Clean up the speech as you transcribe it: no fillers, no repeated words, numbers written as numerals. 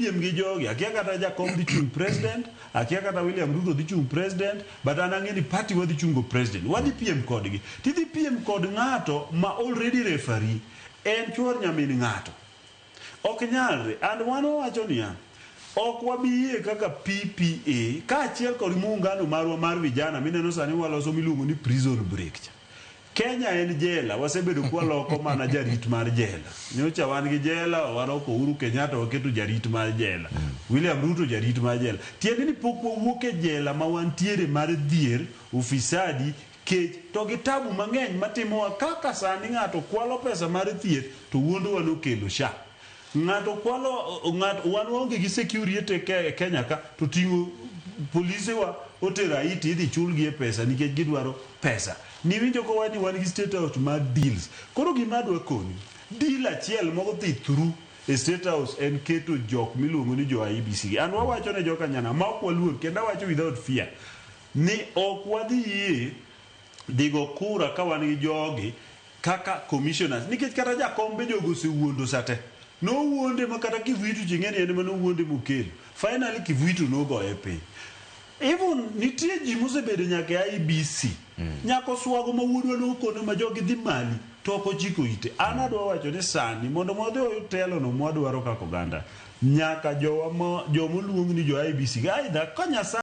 gi jogi akia kata Jakom dhi chung president, akia kata William Ruto dhi chung president, but an ang'eni party wadhi chungo president. Wadhi piem kodgi. Tidhi piem kod ng'ato ma already referee en chuor nyamin ng'ato. Ok nyalre. And wano wacho niya, ok wabiye kaka PPA ka achiel kod muungano marwa mar vijana mineno sani waloso miluongo ni prison break. Kenya en jela, wasebedo kwa loko mana jarit mar jela. Nyocha wan gi jela, waroko Uhuru Kenyatta waketo jarit mar jela. William Ruto jarit mar jela. Tiende ni pok wawuok e jela ma wantiere mar dhier, ufisadi, kech, to gitabu mang'eny matimowa kaka sani ng'ato kwalo pesa mar thieth to wuondo wano kelo sha. Ng'ato kwalo, wan waonge gi security e Kenya ka, to ting'o polise wa otera iti idhi chulgi e pesa nikech gidwaro pesa. Niwinjo ko wani wan gi state house mar deals. Koro gima dwa koni, deal achiel moko dhi through e state house en keto jok miluongo ni jo IEBC. An wawacho ne joka nyana ma ok waluor kendo wacho without fear ni ok wadhi yie digo kura ka wan gi jogi kaka commissioners nikech kata Jakom be jogo osewuondo sate. No wuonde ma kata Kivuitu ching'eni en ma no wuonde mokelo. Finally Kivuitu no go e piny. Even nitie ji mosebedo nyaka IEBC. Nyako swago ma wuodwa no kono ma jogi dhi mali to ok ochiko ite. An adwa wacho ni sani mondo mwadhi oyud telo no mwadwaro kaka oganda. Nyaka joma luongo ni jo IEBC. Aidha ka Nyasaye